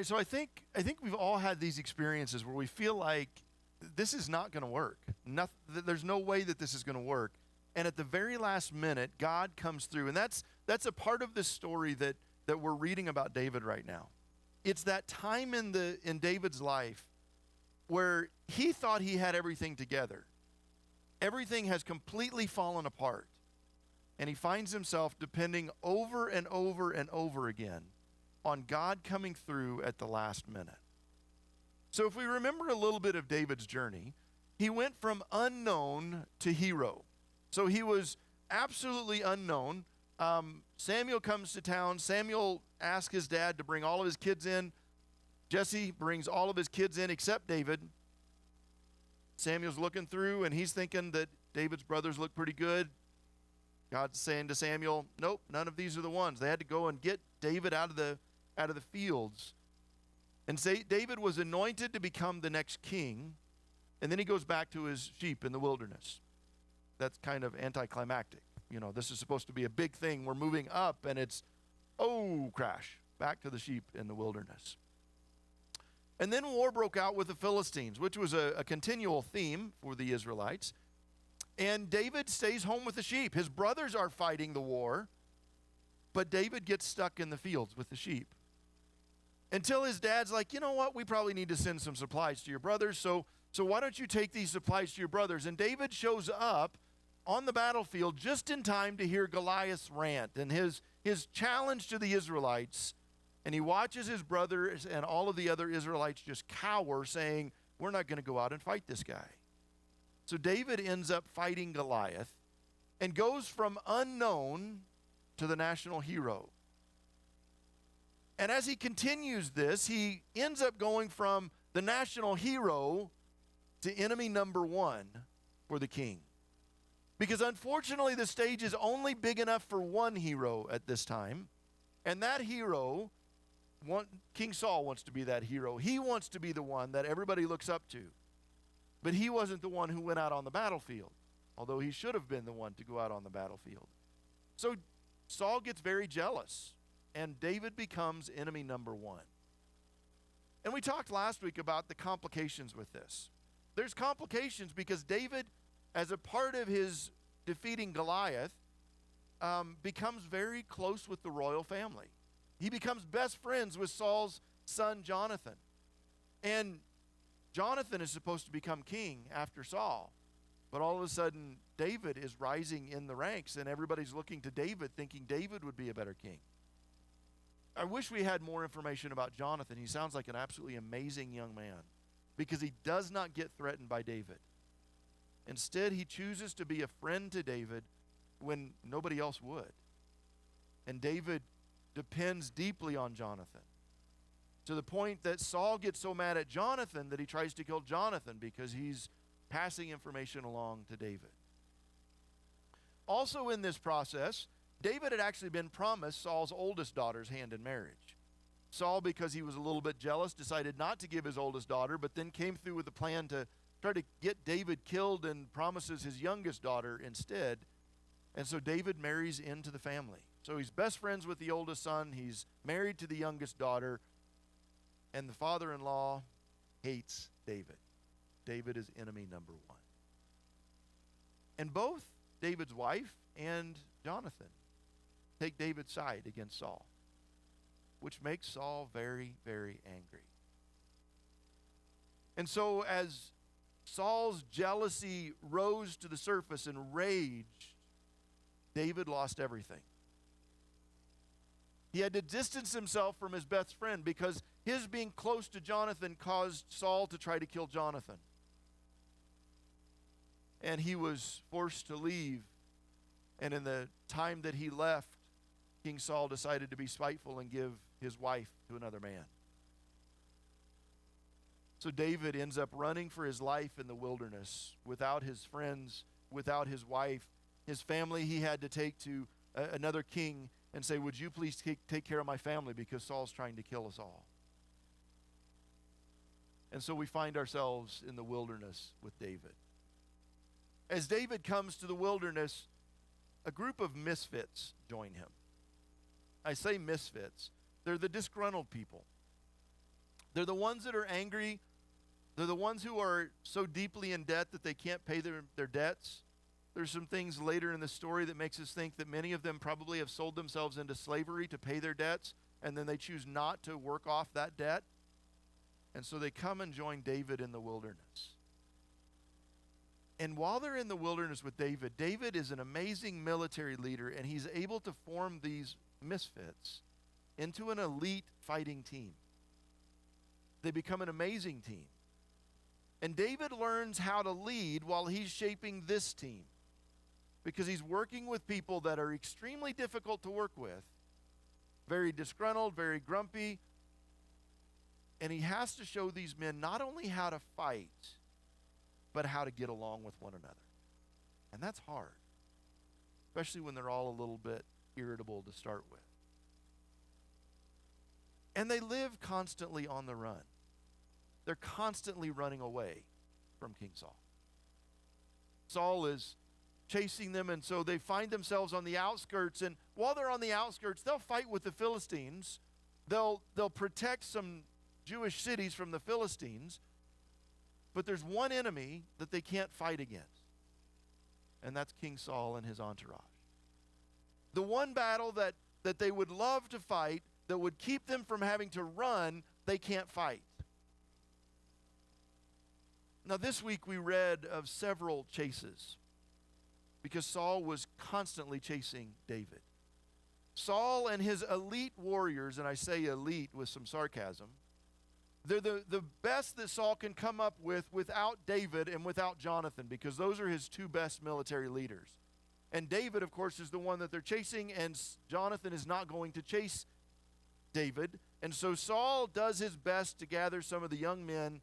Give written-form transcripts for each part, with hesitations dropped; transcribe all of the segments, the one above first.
right, so I think we've all had these experiences where we feel like this is not going to work. There's no way that this is going to work. And at the very last minute, God comes through. And that's a part of this story that we're reading about David right now. It's that time in David's life where he thought he had everything together. Everything has completely fallen apart. And he finds himself depending over and over and over again on God coming through at the last minute. So if we remember a little bit of David's journey, he went from unknown to hero. So he was absolutely unknown. Samuel comes to town. Samuel asks his dad to bring all of his kids in. Jesse brings all of his kids in except David. Samuel's looking through and he's thinking that David's brothers look pretty good. God's saying to Samuel, nope, none of these are the ones. They had to go and get David out of the fields. And say David was anointed to become the next king, and then he goes back to his sheep in the wilderness. That's kind of anticlimactic. This is supposed to be a big thing. We're moving up, and it's, crash, back to the sheep in the wilderness. And then war broke out with the Philistines, which was a continual theme for the Israelites. And David stays home with the sheep. His brothers are fighting the war, but David gets stuck in the fields with the sheep. Until his dad's like, you know what, we probably need to send some supplies to your brothers, so why don't you take these supplies to your brothers? And David shows up on the battlefield just in time to hear Goliath's rant and his challenge to the Israelites. And he watches his brothers and all of the other Israelites just cower, saying, we're not going to go out and fight this guy. So David ends up fighting Goliath and goes from unknown to the national hero. And as he continues this, he ends up going from the national hero to enemy number one for the king. Because unfortunately, the stage is only big enough for one hero at this time. And that hero, King Saul wants to be that hero. He wants to be the one that everybody looks up to. But he wasn't the one who went out on the battlefield, although he should have been the one to go out on the battlefield. So Saul gets very jealous, and David becomes enemy number one. And we talked last week about the complications with this. There's complications because David, as a part of his defeating Goliath, becomes very close with the royal family. He becomes best friends with Saul's son Jonathan. And Jonathan is supposed to become king after Saul. But all of a sudden, David is rising in the ranks, and everybody's looking to David, thinking David would be a better king. I wish we had more information about Jonathan. He sounds like an absolutely amazing young man because he does not get threatened by David. Instead, he chooses to be a friend to David when nobody else would. And David depends deeply on Jonathan, to the point that Saul gets so mad at Jonathan that he tries to kill Jonathan because he's passing information along to David. Also in this process, David had actually been promised Saul's oldest daughter's hand in marriage. Saul, because he was a little bit jealous, decided not to give his oldest daughter, but then came through with a plan to try to get David killed and promises his youngest daughter instead. And so David marries into the family. So he's best friends with the oldest son. He's married to the youngest daughter. And the father-in-law hates David. David is enemy number one. And both David's wife and Jonathan take David's side against Saul, which makes Saul very, very angry. And so as Saul's jealousy rose to the surface and raged, David lost everything. He had to distance himself from his best friend because his being close to Jonathan caused Saul to try to kill Jonathan. And he was forced to leave. And in the time that he left, King Saul decided to be spiteful and give his wife to another man. So David ends up running for his life in the wilderness without his friends, without his wife. His family he had to take to another king and say, would you please take care of my family because Saul's trying to kill us all. And so we find ourselves in the wilderness with David. As David comes to the wilderness, a group of misfits join him. I say misfits. They're the disgruntled people. They're the ones that are angry. They're the ones who are so deeply in debt that they can't pay their debts. There's some things later in the story that makes us think that many of them probably have sold themselves into slavery to pay their debts, and then they choose not to work off that debt. And so they come and join David in the wilderness. And while they're in the wilderness with David, David is an amazing military leader, and he's able to form these misfits into an elite fighting team. They become an amazing team. And David learns how to lead while he's shaping this team, because he's working with people that are extremely difficult to work with, very disgruntled, very grumpy, and he has to show these men not only how to fight, but how to get along with one another. And that's hard, especially when they're all a little bit irritable to start with. And they live constantly on the run. They're constantly running away from King Saul. Saul is chasing them, and so they find themselves on the outskirts. And while they're on the outskirts, they'll fight with the Philistines. They'll protect some Jewish cities from the Philistines. But there's one enemy that they can't fight against, and that's King Saul and his entourage. The one battle that they would love to fight, that would keep them from having to run, they can't fight. Now, this week we read of several chases, because Saul was constantly chasing David. Saul and his elite warriors, and I say elite with some sarcasm, they're the best that Saul can come up with without David and without Jonathan, because those are his two best military leaders. And David, of course, is the one that they're chasing, and Jonathan is not going to chase David. And so Saul does his best to gather some of the young men,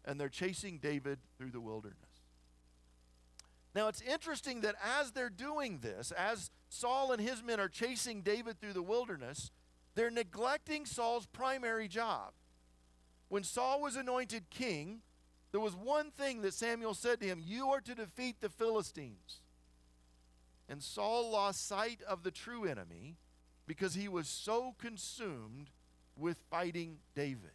and they're chasing David through the wilderness. Now, it's interesting that as they're doing this, as Saul and his men are chasing David through the wilderness, they're neglecting Saul's primary job. When Saul was anointed king, there was one thing that Samuel said to him: "You are to defeat the Philistines." And Saul lost sight of the true enemy because he was so consumed with fighting David.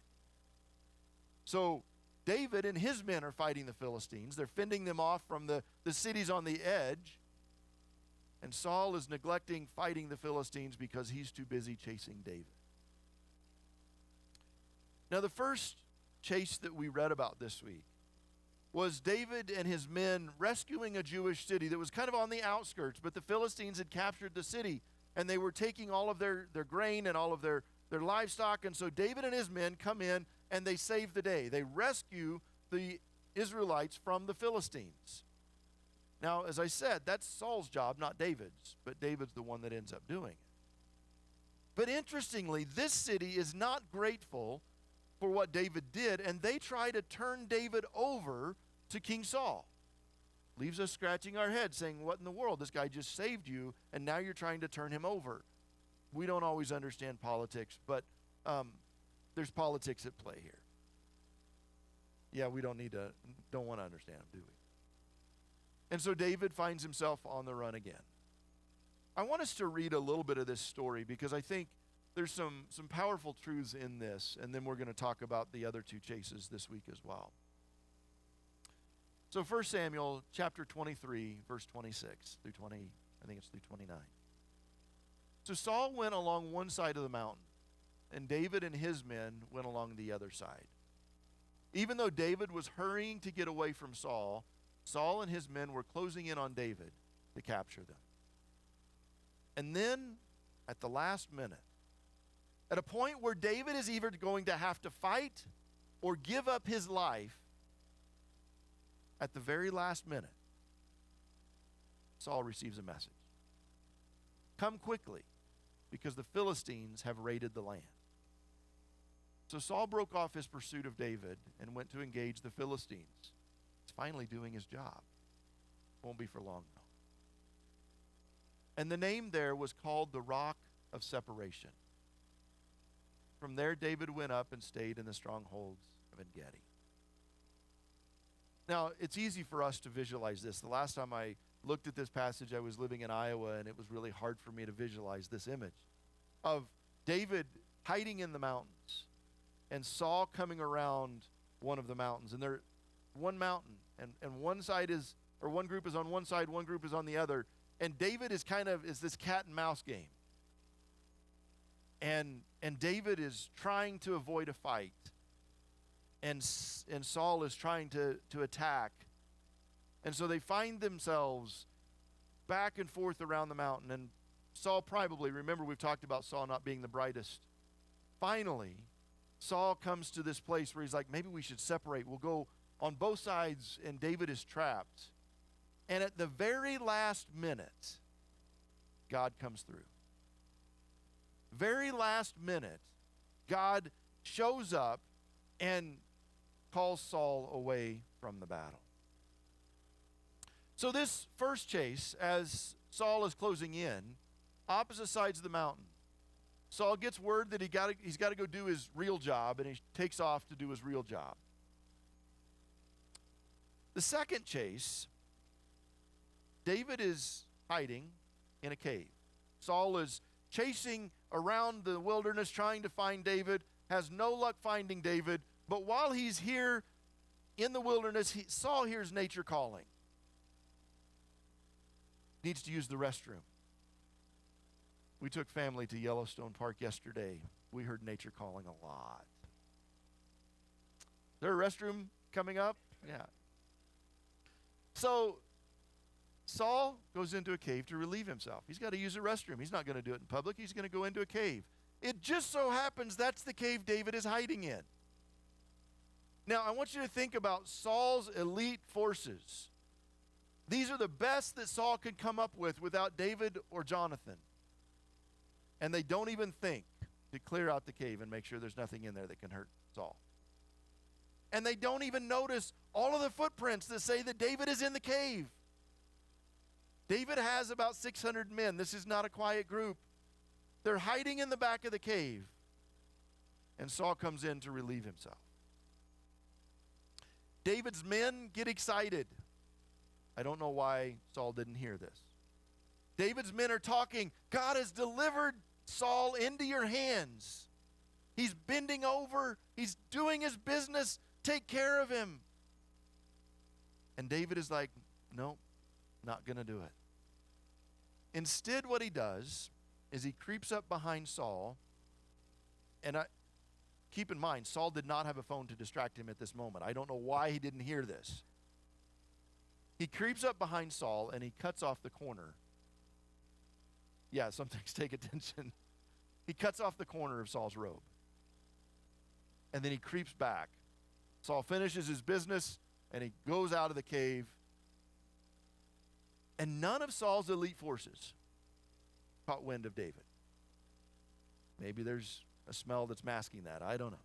So David and his men are fighting the Philistines. They're fending them off from the cities on the edge. And Saul is neglecting fighting the Philistines because he's too busy chasing David. Now, the first chase that we read about this week was David and his men rescuing a Jewish city that was kind of on the outskirts, but the Philistines had captured the city, and they were taking all of their grain and all of their livestock. And so David and his men come in, and they save the day. They rescue the Israelites from the Philistines. Now, as I said, that's Saul's job, not David's, but David's the one that ends up doing it. But interestingly, this city is not grateful for what David did, and they try to turn David over to King Saul. Leaves us scratching our head saying, what in the world? This guy just saved you, and now you're trying to turn him over. We don't always understand politics, but there's politics at play here. Yeah, we don't want to understand them, do we? And so David finds himself on the run again. I want us to read a little bit of this story because I think there's some powerful truths in this, and then we're going to talk about the other two chases this week as well. So 1 Samuel chapter 23, verse 26 through 20, I think it's through 29. So Saul went along one side of the mountain, and David and his men went along the other side. Even though David was hurrying to get away from Saul, Saul and his men were closing in on David to capture them. And then, at the last minute, at a point where David is either going to have to fight or give up his life, at the very last minute, Saul receives a message. Come quickly, because the Philistines have raided the land. So Saul broke off his pursuit of David and went to engage the Philistines. He's finally doing his job. Won't be for long, though. And the name there was called the Rock of Separation. From there, David went up and stayed in the strongholds of En-Gedi. Now, it's easy for us to visualize this. The last time I looked at this passage, I was living in Iowa, and it was really hard for me to visualize this image of David hiding in the mountains, and Saul coming around one of the mountains. And they're one mountain, and one side is, or one group is on one side, one group is on the other. And David is this cat and mouse game. And David is trying to avoid a fight. And Saul is trying to attack. And so they find themselves back and forth around the mountain. And Saul probably, remember we've talked about Saul not being the brightest. Finally, Saul comes to this place where he's like, maybe we should separate. We'll go on both sides, and David is trapped. And at the very last minute, God comes through. Very last minute, God shows up and calls Saul away from the battle. So this first chase, as Saul is closing in, opposite sides of the mountain, Saul gets word that he's got to go do his real job, and he takes off to do his real job. The second chase, David is hiding in a cave. Saul is chasing around the wilderness trying to find David, has no luck finding David, but while he's here in the wilderness, Saul hears nature calling. Needs to use the restroom. We took family to Yellowstone Park yesterday. We heard nature calling a lot. Is there a restroom coming up? Yeah. So Saul goes into a cave to relieve himself. He's got to use a restroom. He's not going to do it in public. He's going to go into a cave. It just so happens that's the cave David is hiding in. Now, I want you to think about Saul's elite forces. These are the best that Saul could come up with without David or Jonathan. And they don't even think to clear out the cave and make sure there's nothing in there that can hurt Saul. And they don't even notice all of the footprints that say that David is in the cave. David has about 600 men. This is not a quiet group. They're hiding in the back of the cave. And Saul comes in to relieve himself. David's men get excited. I don't know why Saul didn't hear this. David's men are talking. God has delivered Saul into your hands. He's bending over. He's doing his business. Take care of him. And David is like, no, not going to do it. Instead, what he does is he creeps up behind Saul. And keep in mind, Saul did not have a phone to distract him at this moment. I don't know why he didn't hear this. He creeps up behind Saul and he cuts off the corner. Yeah, some things take attention. He cuts off the corner of Saul's robe. And then he creeps back. Saul finishes his business and he goes out of the cave. And none of Saul's elite forces caught wind of David. Maybe there's a smell that's masking that. I don't know.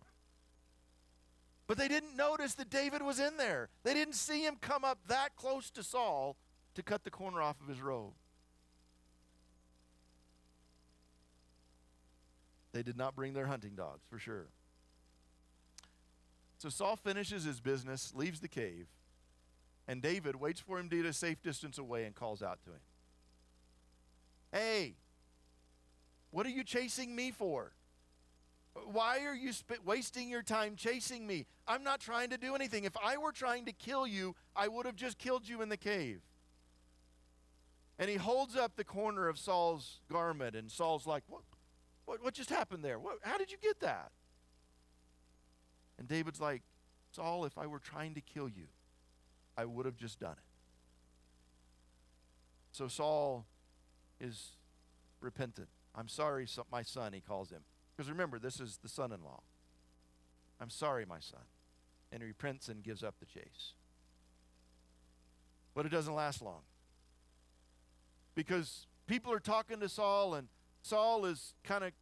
But they didn't notice that David was in there. They didn't see him come up that close to Saul to cut the corner off of his robe. They did not bring their hunting dogs, for sure. So Saul finishes his business, leaves the cave, and David waits for him to get a safe distance away and calls out to him. Hey, what are you chasing me for? Why are you wasting your time chasing me? I'm not trying to do anything. If I were trying to kill you, I would have just killed you in the cave. And he holds up the corner of Saul's garment, and Saul's like, what just happened there? How did you get that? And David's like, Saul, if I were trying to kill you, I would have just done it. So Saul is repentant. I'm sorry, my son, he calls him. Because remember, this is the son-in-law. I'm sorry, my son. And he repents and gives up the chase. But it doesn't last long. Because people are talking to Saul, and Saul is kind of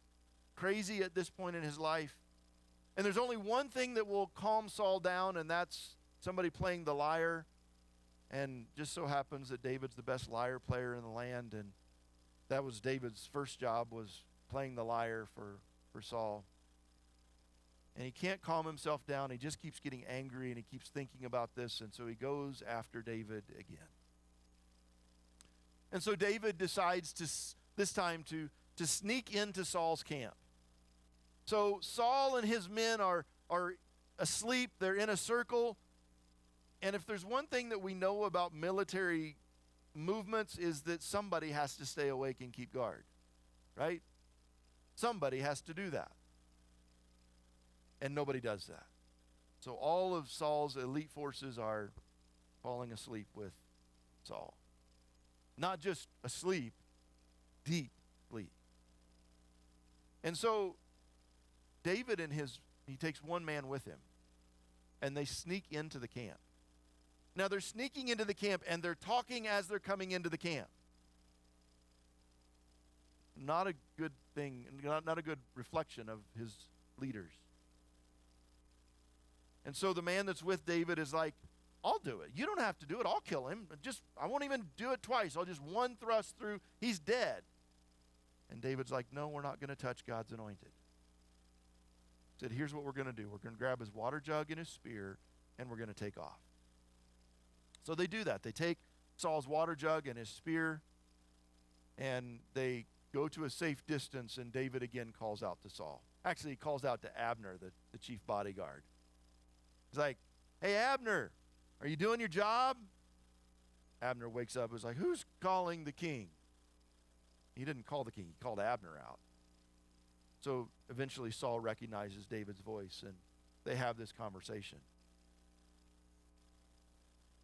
crazy at this point in his life. And there's only one thing that will calm Saul down, and that's somebody playing the lyre. And just so happens that David's the best lyre player in the land, and that was David's first job, was playing the lyre for Saul. And he can't calm himself down. He just keeps getting angry, and he keeps thinking about this, and so he goes after David again. And so David decides this time to sneak into Saul's camp. So Saul and his men are asleep. They're in a circle. And if there's one thing that we know about military movements is that somebody has to stay awake and keep guard, right? Somebody has to do that. And nobody does that. So all of Saul's elite forces are falling asleep with Saul. Not just asleep, deep sleep. And so David he takes one man with him, and they sneak into the camp. Now they're sneaking into the camp, and they're talking as they're coming into the camp. Not a good thing, not a good reflection of his leaders. And so the man that's with David is like, I'll do it. You don't have to do it. I'll kill him. I won't even do it twice. I'll just one thrust through. He's dead. And David's like, no, we're not going to touch God's anointed. He said, here's what we're going to do. We're going to grab his water jug and his spear, and we're going to take off. So they do that. They take Saul's water jug and his spear, and they go to a safe distance, and David again calls out to Saul. Actually, he calls out to Abner, the chief bodyguard. He's like, hey, Abner, are you doing your job? Abner wakes up and is like, who's calling the king? He didn't call the king. He called Abner out. So eventually Saul recognizes David's voice, and they have this conversation.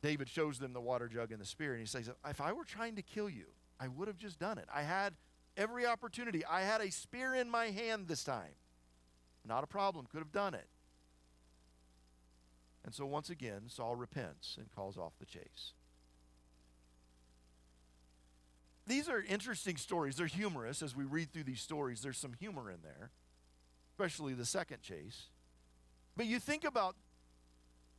David shows them the water jug and the spear, and he says, if I were trying to kill you, I would have just done it. I had every opportunity. I had a spear in my hand this time. Not a problem. Could have done it. And so once again, Saul repents and calls off the chase. These are interesting stories. They're humorous. As we read through these stories, there's some humor in there, especially the second chase. But you think about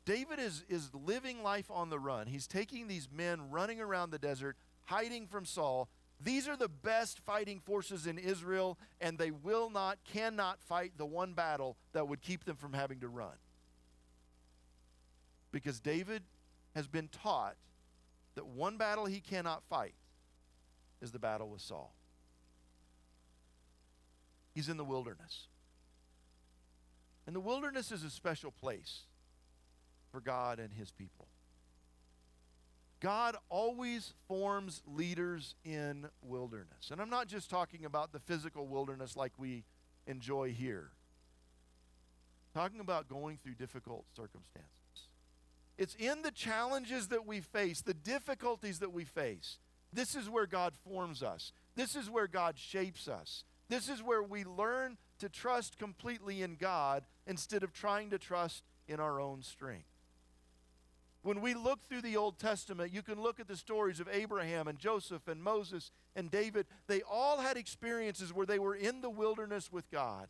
David is living life on the run. He's taking these men running around the desert, hiding from Saul. These are the best fighting forces in Israel, and they cannot fight the one battle that would keep them from having to run. Because David has been taught that one battle he cannot fight is the battle with Saul. He's in the wilderness. And the wilderness is a special place for God and his people. God always forms leaders in wilderness. And I'm not just talking about the physical wilderness like we enjoy here. I'm talking about going through difficult circumstances. It's in the challenges that we face, the difficulties that we face. This is where God forms us. This is where God shapes us. This is where we learn to trust completely in God instead of trying to trust in our own strength. When we look through the Old Testament, you can look at the stories of Abraham and Joseph and Moses and David. They all had experiences where they were in the wilderness with God.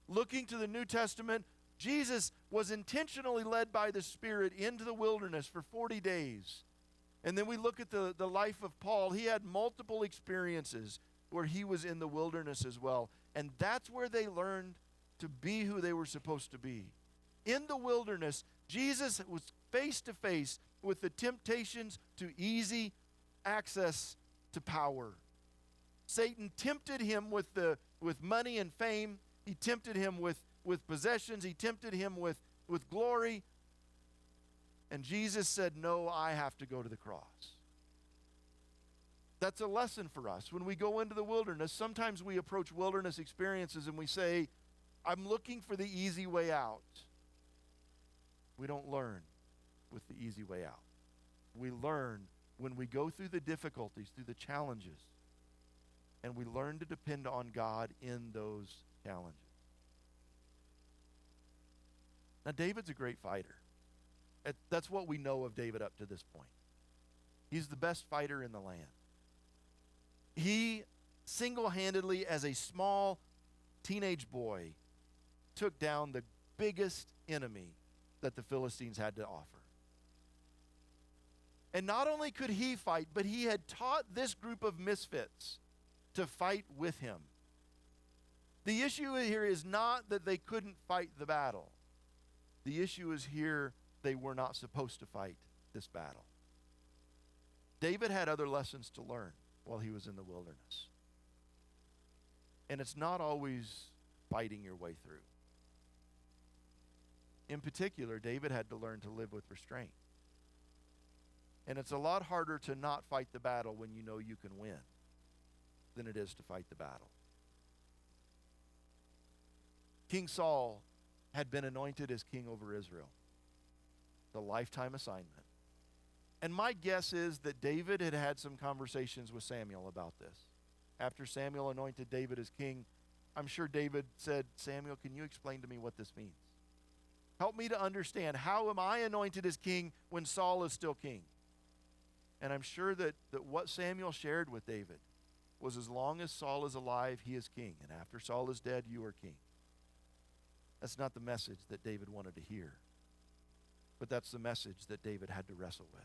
Looking to the New Testament, Jesus was intentionally led by the Spirit into the wilderness for 40 days. And then we look at the life of Paul. He had multiple experiences where he was in the wilderness as well. And that's where they learned to be who they were supposed to be. In the wilderness, Jesus was face to face with the temptations to easy access to power. Satan tempted him with money and fame. He tempted him with possessions. He tempted him with glory. And Jesus said, no, I have to go to the cross. That's a lesson for us. When we go into the wilderness, sometimes we approach wilderness experiences and we say, I'm looking for the easy way out. We don't learn with the easy way out. We learn when we go through the difficulties, through the challenges, and we learn to depend on God in those challenges. Now, David's a great fighter. That's what we know of David up to this point. He's the best fighter in the land. He single-handedly, as a small teenage boy, took down the biggest enemy that the Philistines had to offer. And not only could he fight, but he had taught this group of misfits to fight with him. The issue here is not that they couldn't fight the battle. The issue is here they were not supposed to fight this battle. David had other lessons to learn while he was in the wilderness. And it's not always fighting your way through. In particular, David had to learn to live with restraint. And it's a lot harder to not fight the battle when you know you can win than it is to fight the battle. King Saul had been anointed as king over Israel. The lifetime assignment. And my guess is that David had had some conversations with Samuel about this. After Samuel anointed David as king, I'm sure David said, Samuel, can you explain to me what this means? Help me to understand, how am I anointed as king when Saul is still king? And I'm sure that what Samuel shared with David was, as long as Saul is alive, he is king. And after Saul is dead, you are king. That's not the message that David wanted to hear. But that's the message that David had to wrestle with.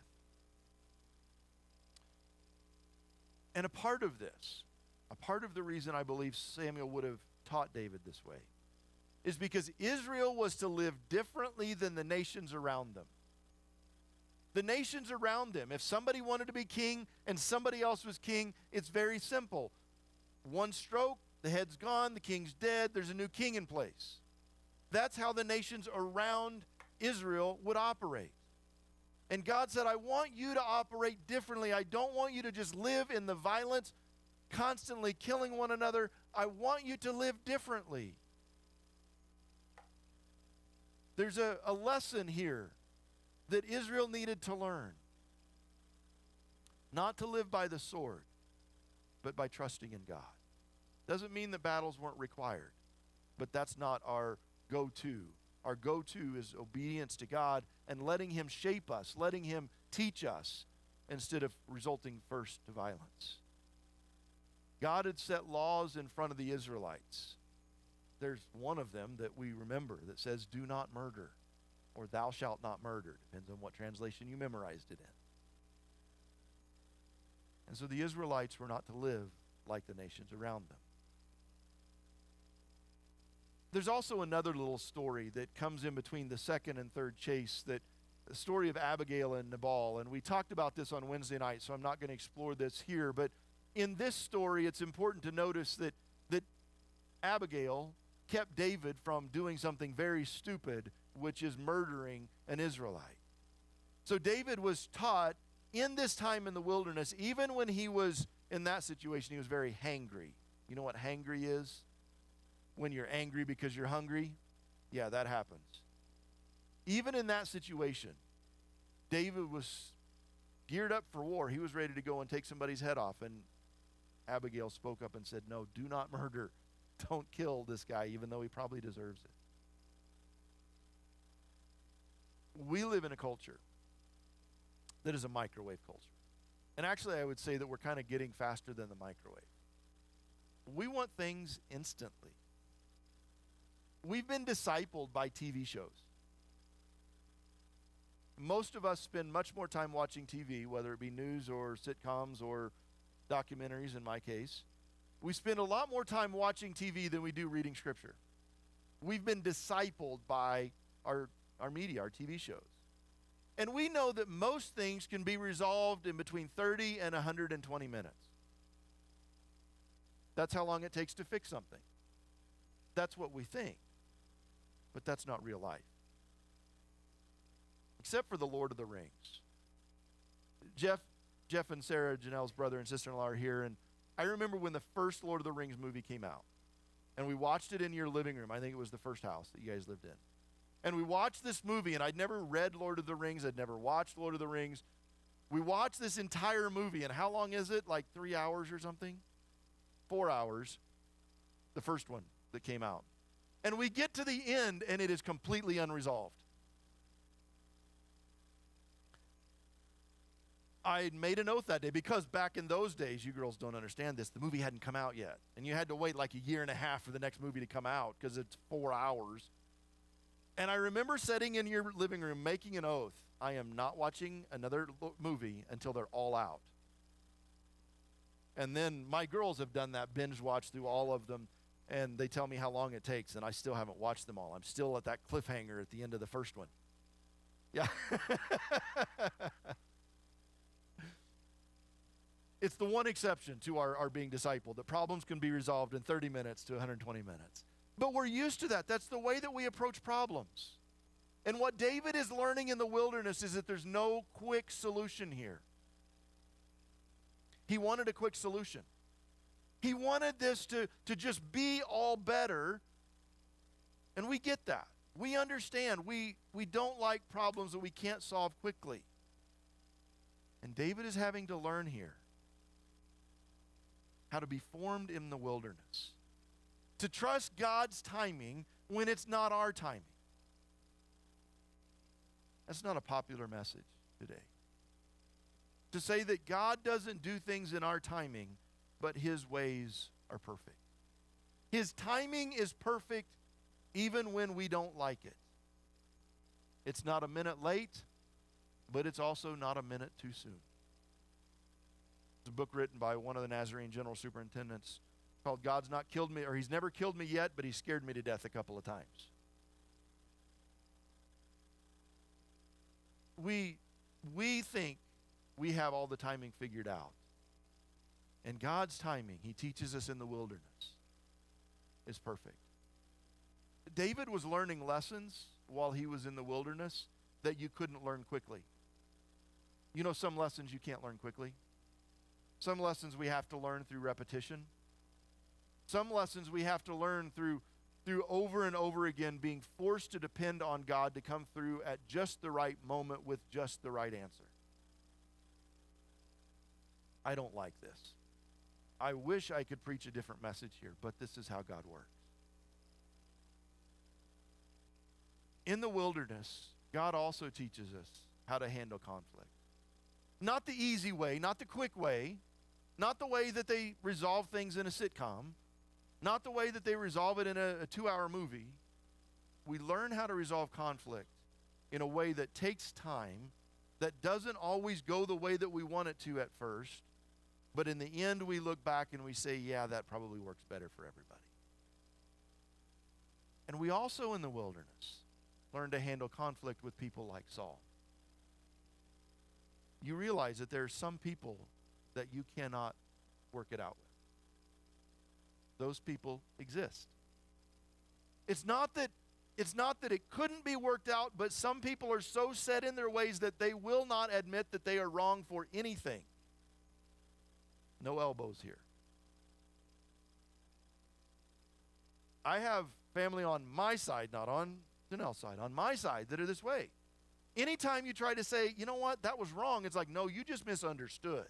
And a part of this, a part of the reason I believe Samuel would have taught David this way, is because Israel was to live differently than the nations around them. The nations around them, if somebody wanted to be king and somebody else was king, it's very simple. One stroke, the head's gone, the king's dead, there's a new king in place. That's how the nations around Israel would operate. And God said, I want you to operate differently. I don't want you to just live in the violence, constantly killing one another. I want you to live differently. There's a lesson here that Israel needed to learn. Not to live by the sword, but by trusting in God. Doesn't mean that battles weren't required, but that's not our go-to. Our go-to is obedience to God and letting Him shape us, letting Him teach us, instead of resulting first to violence. God had set laws in front of the Israelites. There's one of them that we remember that says, do not murder, or thou shalt not murder. Depends on what translation you memorized it in. And so the Israelites were not to live like the nations around them. There's also another little story that comes in between the second and third chase, that the story of Abigail and Nabal. And we talked about this on Wednesday night, so I'm not going to explore this here. But in this story, it's important to notice that Abigail kept David from doing something very stupid, which is murdering an Israelite. So David was taught in this time in the wilderness, even when he was in that situation, he was very hangry. You know what hangry is? When you're angry because you're hungry? Yeah, that happens. Even in that situation, David was geared up for war. He was ready to go and take somebody's head off. And Abigail spoke up and said, no, do not murder. Don't kill this guy, even though he probably deserves it. We live in a culture that is a microwave culture. And actually, I would say that we're kind of getting faster than the microwave. We want things instantly. We've been discipled by TV shows. Most of us spend much more time watching TV, whether it be news or sitcoms or documentaries in my case. We spend a lot more time watching TV than we do reading Scripture. We've been discipled by our media, our TV shows. And we know that most things can be resolved in between 30 and 120 minutes. That's how long it takes to fix something. That's what we think. But that's not real life. Except for the Lord of the Rings. Jeff and Sarah, Janelle's brother and sister-in-law, are here, and I remember when the first Lord of the Rings movie came out. And we watched it in your living room. I think it was the first house that you guys lived in. And we watched this movie, and I'd never read Lord of the Rings. I'd never watched Lord of the Rings. We watched this entire movie, and how long is it? Like 3 hours or something? 4 hours. The first one that came out. And we get to the end, and it is completely unresolved. I made an oath that day, because back in those days, you girls don't understand this, the movie hadn't come out yet. And you had to wait like a year and a half for the next movie to come out, because it's 4 hours. And I remember sitting in your living room making an oath, I am not watching another movie until they're all out. And then my girls have done that binge watch through all of them, and they tell me how long it takes, and I still haven't watched them all. I'm still at that cliffhanger at the end of the first one. Yeah. It's the one exception to our being discipled, that problems can be resolved in 30 minutes to 120 minutes. But we're used to that. That's the way that we approach problems. And what David is learning in the wilderness is that there's no quick solution here. He wanted a quick solution. He wanted this to just be all better. And we get that. We understand. We don't like problems that we can't solve quickly. And David is having to learn here how to be formed in the wilderness. To trust God's timing when it's not our timing. That's not a popular message today. To say that God doesn't do things in our timing, but His ways are perfect. His timing is perfect even when we don't like it. It's not a minute late, but it's also not a minute too soon. It's a book written by one of the Nazarene general superintendents called God's Not Killed Me, or He's Never Killed Me Yet, but He scared me to death a couple of times. We think we have all the timing figured out. And God's timing, He teaches us in the wilderness, is perfect. David was learning lessons while he was in the wilderness that you couldn't learn quickly. You know, some lessons you can't learn quickly. Some lessons we have to learn through repetition. Some lessons we have to learn through over and over again being forced to depend on God to come through at just the right moment with just the right answer. I don't like this. I wish I could preach a different message here, but this is how God works. In the wilderness, God also teaches us how to handle conflict. Not the easy way, not the quick way, not the way that they resolve things in a sitcom, not the way that they resolve it in a 2-hour movie. We learn how to resolve conflict in a way that takes time, that doesn't always go the way that we want it to at first, but in the end we look back and we say, yeah, that probably works better for everybody. And we also in the wilderness learn to handle conflict with people like Saul. You realize that there are some people that you cannot work it out with. Those people exist. It's not that it couldn't be worked out, but some people are so set in their ways that they will not admit that they are wrong for anything. No elbows here. I have family on my side, not on Janelle's side, on my side that are this way. Anytime you try to say, you know what, that was wrong, it's like, no, you just misunderstood.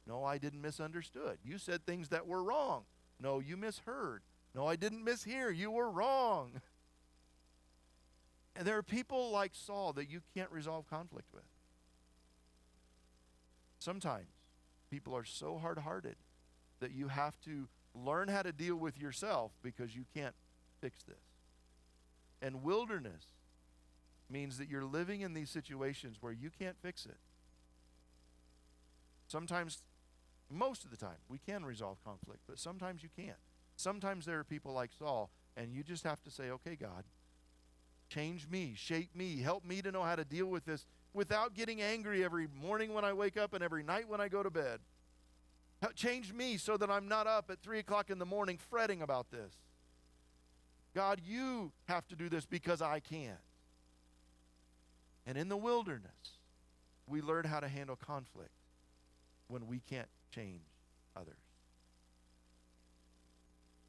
No, I didn't misunderstood. You said things that were wrong. No, you misheard. No, I didn't mishear. You were wrong. And there are people like Saul that you can't resolve conflict with. Sometimes people are so hard-hearted that you have to learn how to deal with yourself because you can't fix this. And wilderness means that you're living in these situations where you can't fix it. Sometimes, most of the time, we can resolve conflict, but sometimes you can't. Sometimes there are people like Saul, and you just have to say, okay, God, change me, shape me, help me to know how to deal with this without getting angry every morning when I wake up and every night when I go to bed. Change me so that I'm not up at 3 o'clock in the morning fretting about this. God, you have to do this because I can't. And in the wilderness, we learn how to handle conflict when we can't change others.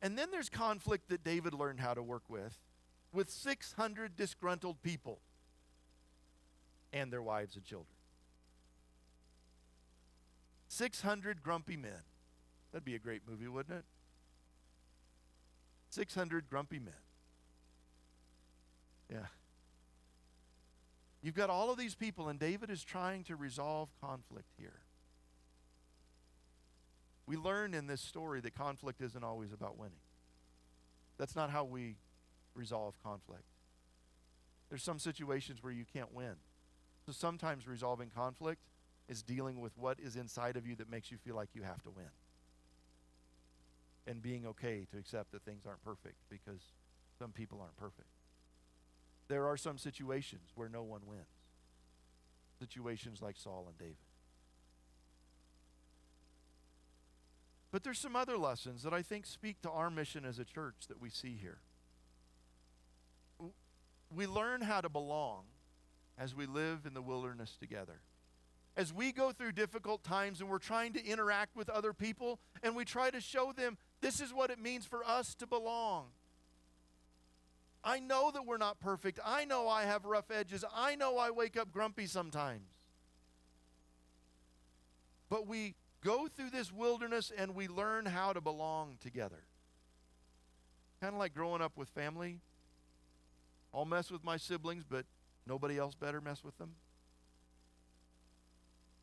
And then there's conflict that David learned how to work with 600 disgruntled people and their wives and children. 600 grumpy men. That'd be a great movie, wouldn't it? 600 grumpy men. Yeah. You've got all of these people, and David is trying to resolve conflict here. We learn in this story that conflict isn't always about winning. That's not how we resolve conflict. There's some situations where you can't win. So sometimes resolving conflict is dealing with what is inside of you that makes you feel like you have to win. And being okay to accept that things aren't perfect because some people aren't perfect. There are some situations where no one wins. Situations like Saul and David. But there's some other lessons that I think speak to our mission as a church that we see here. We learn how to belong as we live in the wilderness together. As we go through difficult times and we're trying to interact with other people and we try to show them this is what it means for us to belong. I know that we're not perfect. I know I have rough edges. I know I wake up grumpy sometimes. But we go through this wilderness and we learn how to belong together. Kind of like growing up with family. I'll mess with my siblings, but nobody else better mess with them.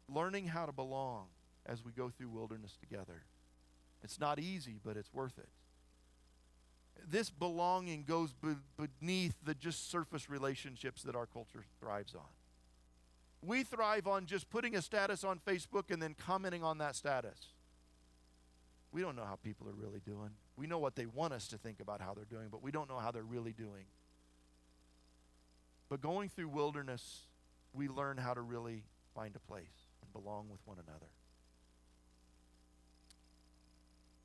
Learning how to belong as we go through wilderness together. It's not easy, but it's worth it. This belonging goes beneath the just surface relationships that our culture thrives on. We thrive on just putting a status on Facebook and then commenting on that status. We don't know how people are really doing. We know what they want us to think about how they're doing, but we don't know how they're really doing. But going through wilderness, we learn how to really find a place and belong with one another.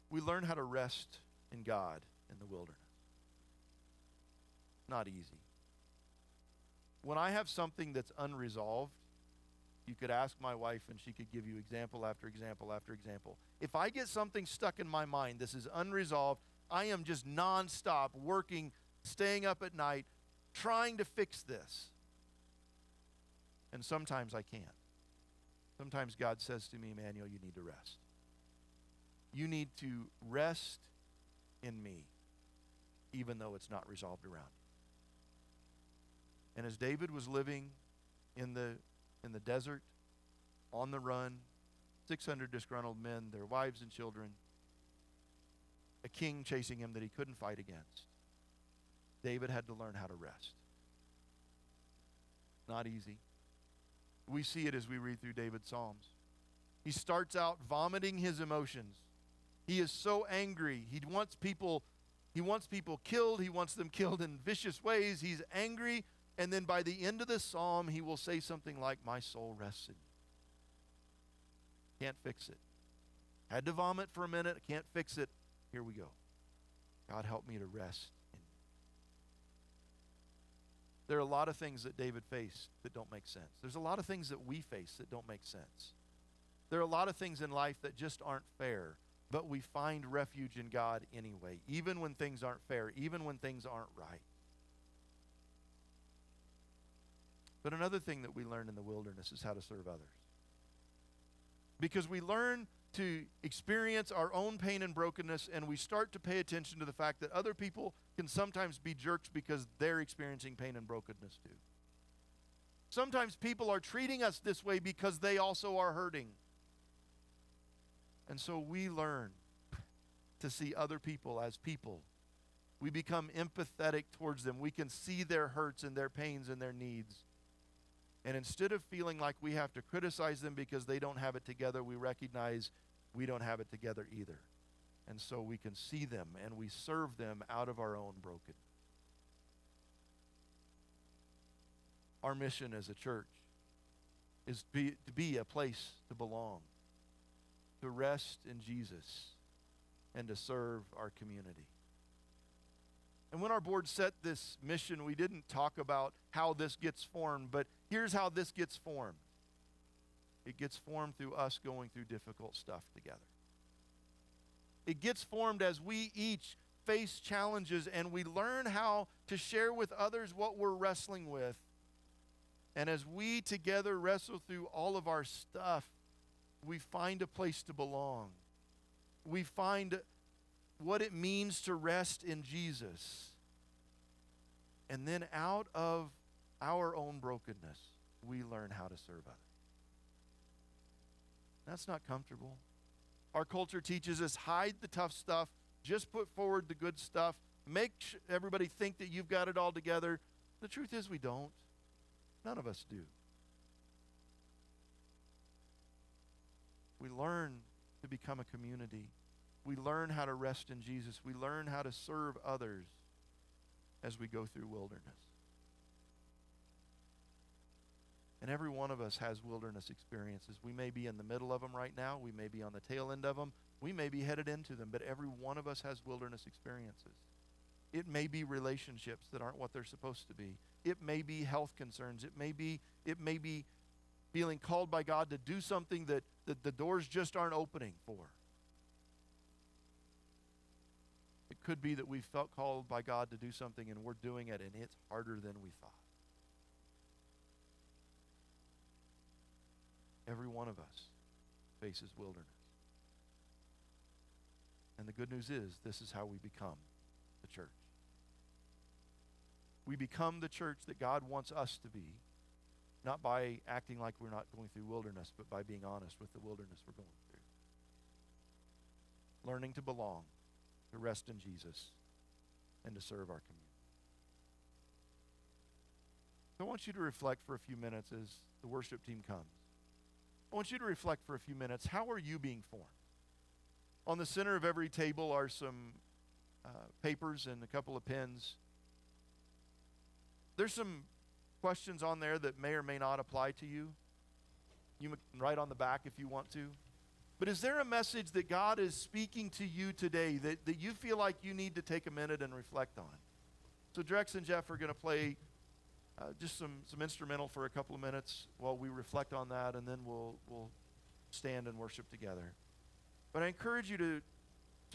We learn how to rest in God in the wilderness. Not easy. When I have something that's unresolved, you could ask my wife and she could give you example after example after example. If I get something stuck in my mind, this is unresolved, I am just nonstop working, staying up at night, trying to fix this. And sometimes I can't. Sometimes God says to me, Emmanuel, you need to rest. You need to rest in me, even though it's not resolved around you. And as David was living in the desert, on the run, 600 disgruntled men, their wives and children, a king chasing him that he couldn't fight against, David had to learn how to rest. Not easy. We see it as we read through David's Psalms. He starts out vomiting his emotions. He is so angry. He wants people killed. He wants them killed in vicious ways. He's angry. And then by the end of the psalm, he will say something like, my soul rests in you. Can't fix it. Had to vomit for a minute. Can't fix it. Here we go. God, help me to rest in you. There are a lot of things that David faced that don't make sense. There's a lot of things that we face that don't make sense. There are a lot of things in life that just aren't fair, but we find refuge in God anyway, even when things aren't fair, even when things aren't right. But another thing that we learn in the wilderness is how to serve others. Because we learn to experience our own pain and brokenness, and we start to pay attention to the fact that other people can sometimes be jerks because they're experiencing pain and brokenness too. Sometimes people are treating us this way because they also are hurting. And so we learn to see other people as people. We become empathetic towards them. We can see their hurts and their pains and their needs. And instead of feeling like we have to criticize them because they don't have it together, we recognize we don't have it together either. And so we can see them and we serve them out of our own brokenness. Our mission as a church is to be a place to belong, to rest in Jesus, and to serve our community. And when our board set this mission, we didn't talk about how this gets formed, but here's how this gets formed. It gets formed through us going through difficult stuff together. It gets formed as we each face challenges and we learn how to share with others what we're wrestling with. And as we together wrestle through all of our stuff, we find a place to belong. We find what it means to rest in Jesus. And then out of our own brokenness, we learn how to serve others. That's not comfortable. Our culture teaches us hide the tough stuff, just put forward the good stuff, make everybody think that you've got it all together. The truth is we don't. None of us do. We learn to become a community. We learn how to rest in Jesus. We learn how to serve others as we go through wilderness. And every one of us has wilderness experiences. We may be in the middle of them right now. We may be on the tail end of them. We may be headed into them. But every one of us has wilderness experiences. It may be relationships that aren't what they're supposed to be. It may be health concerns. It may be feeling called by God to do something that the doors just aren't opening for. It could be that we felt called by God to do something and we're doing it and it's harder than we thought. Every one of us faces wilderness. And the good news is, this is how we become the church. We become the church that God wants us to be, not by acting like we're not going through wilderness, but by being honest with the wilderness we're going through. Learning to belong, to rest in Jesus, and to serve our community. So I want you to reflect for a few minutes as the worship team comes. I want you to reflect for a few minutes. How are you being formed? On the center of every table are some papers and a couple of pens. There's some questions on there that may or may not apply to you. You can write on the back if you want to. But is there a message that God is speaking to you today that you feel like you need to take a minute and reflect on? So Drex and Jeff are going to play just some instrumental for a couple of minutes while we reflect on that, and then we'll stand and worship together. But I encourage you to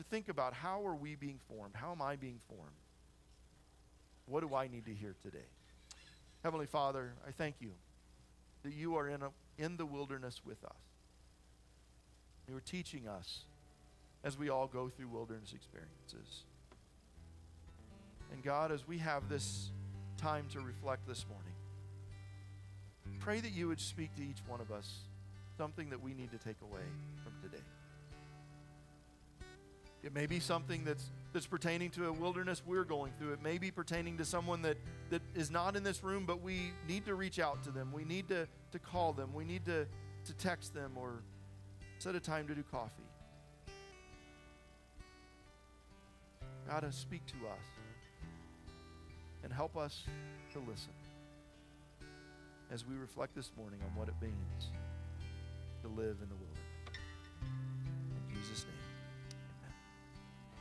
think about, how are we being formed? How am I being formed? What do I need to hear today? Heavenly Father, I thank you that you are in the wilderness with us. You are teaching us as we all go through wilderness experiences. And God, as we have this time to reflect this morning, pray that you would speak to each one of us something that we need to take away from today. It may be something that's pertaining to a wilderness we're going through. It may be pertaining to someone that is not in this room, but we need to reach out to them. We need to call them. We need to text them or set a time to do coffee. God, speak to us and help us to listen as we reflect this morning on what it means to live in the wilderness. In Jesus' name.